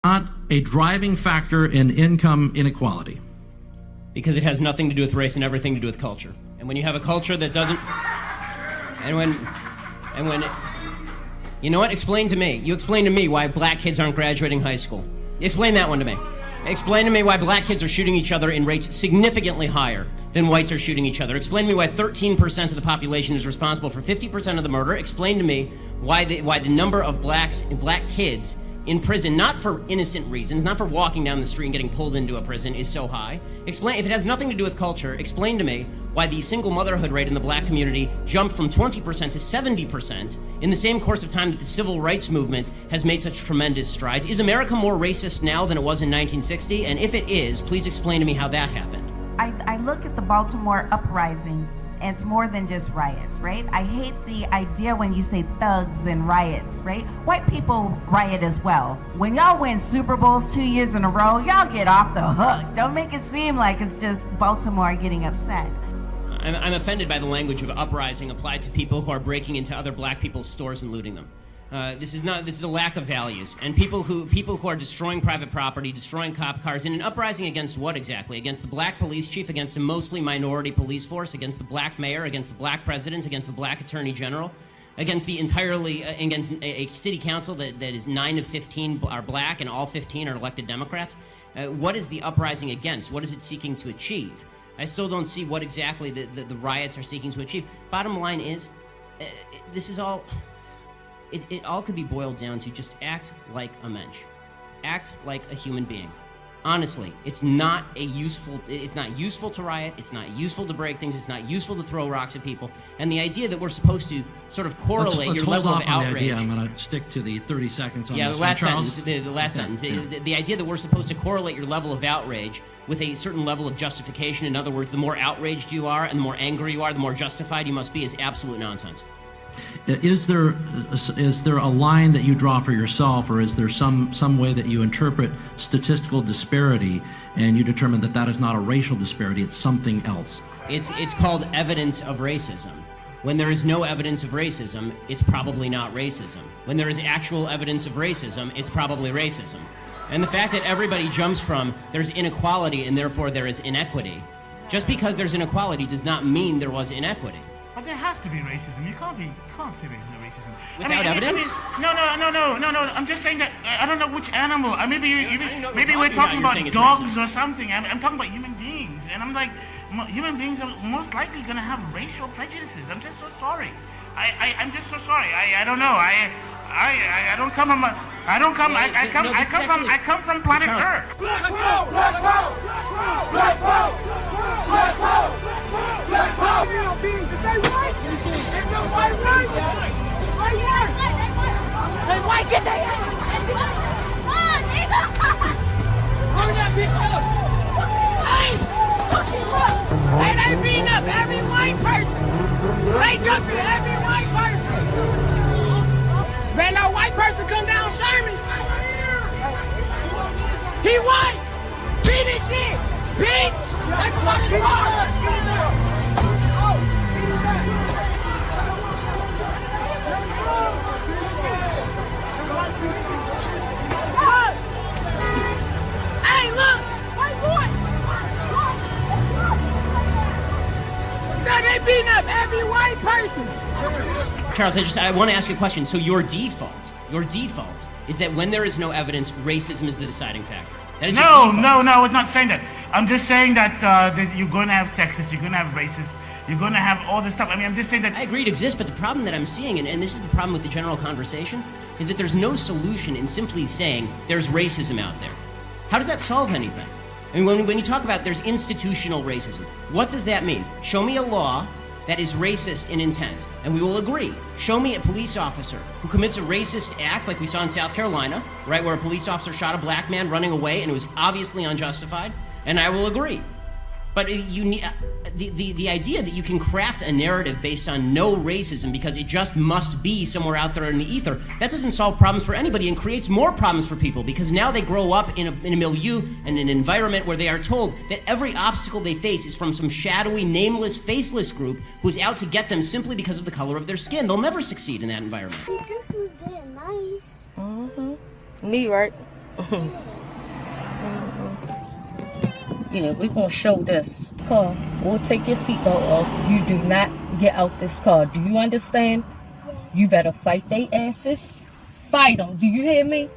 not a driving factor in income inequality? Because it has nothing to do with race and everything to do with culture. And when you have a culture that doesn't, and when, you know what? Explain to me. You explain to me why black kids aren't graduating high school. Explain that one to me. Explain to me why black kids are shooting each other in rates significantly higher than whites are shooting each other. Explain to me why 13% of the population is responsible for 50% of the murder. Explain to me why the number of black kids in prison, not for innocent reasons, not for walking down the street and getting pulled into a prison, is so high. Explain, if it has nothing to do with culture, explain to me why the single motherhood rate in the black community jumped from 20% to 70% in the same course of time that the civil rights movement has made such tremendous strides. Is America more racist now than it was in 1960? And if it is, please explain to me how that happened. I look at the Baltimore uprisings, and it's more than just riots, right? I hate the idea when you say thugs and riots, right? White people riot as well. When y'all win Super Bowls 2 years in a row, y'all get off the hook. Don't make it seem like it's just Baltimore getting upset. I'm offended by the language of uprising applied to people who are breaking into other black people's stores and looting them. This is a lack of values, and people who are destroying private property, destroying cop cars, in an uprising against what exactly? Against the black police chief, against a mostly minority police force, against the black mayor, against the black president, against the black attorney general, against against a city council that is 9 of 15 are black and all 15 are elected Democrats. What is the uprising against? What is it seeking to achieve? I still don't see what exactly the riots are seeking to achieve. Bottom line is, this is all. It all could be boiled down to just act like a mensch. Act like a human being. Honestly, it's not useful to riot, it's not useful to break things, it's not useful to throw rocks at people. And the idea that we're supposed to sort of correlate your level of outrage. I'm going to stick to the 30 seconds on this. The last sentence. The idea that we're supposed to correlate your level of outrage with a certain level of justification. In other words, the more outraged you are and the more angry you are, the more justified you must be, is absolute nonsense. Is there a line that you draw for yourself, or is there some way that you interpret statistical disparity and you determine that is not a racial disparity, it's something else? It's called evidence of racism. When there is no evidence of racism, it's probably not racism. When there is actual evidence of racism, it's probably racism. And the fact that everybody jumps from there's inequality and therefore there is inequity, just because there's inequality does not mean there was inequity. But there has to be racism. You can't say there's no racism. Without evidence? No. I'm just saying that I don't know which animal. Maybe we're talking about dogs or something. I'm talking about human beings, and I'm like, human beings are most likely going to have racial prejudices. I'm just so sorry. I'm just so sorry. I don't know. I don't come from. I come from planet Earth. Black power! Black power! Black power! Black power! Black power! Is they white? Is the white right? Right here! They white, get their ass! Come on, nigga! Hurry that bitch up! Hey, they beating up every white person! They jumping every white person! Man, no white person come down Sherman! He white! Beat his shit! Bitch! That's what it's called! Hey, look! White boy! They beating up every white person! Charles, I want to ask you a question. So your default is that when there is no evidence, racism is the deciding factor. That is No, I was not saying that. I'm just saying that you're going to have sexists, you're going to have racists, you're going to have all this stuff. I mean, I'm just saying that... I agree it exists, but the problem that I'm seeing, and this is the problem with the general conversation, is that there's no solution in simply saying there's racism out there. How does that solve anything? I mean, when you talk about there's institutional racism, what does that mean? Show me a law that is racist in intent, and we will agree. Show me a police officer who commits a racist act like we saw in South Carolina, right, where a police officer shot a black man running away and it was obviously unjustified, and I will agree. But you need the idea that you can craft a narrative based on no racism because it just must be somewhere out there in the ether, that doesn't solve problems for anybody and creates more problems for people because now they grow up in a milieu and an environment where they are told that every obstacle they face is from some shadowy, nameless, faceless group who's out to get them simply because of the color of their skin. They'll never succeed in that environment. This was being nice. Me, right? Yeah, we're gonna show this car. We'll take your seatbelt off. You do not get out this car. Do you understand? You better fight they asses. Fight them. Do you hear me?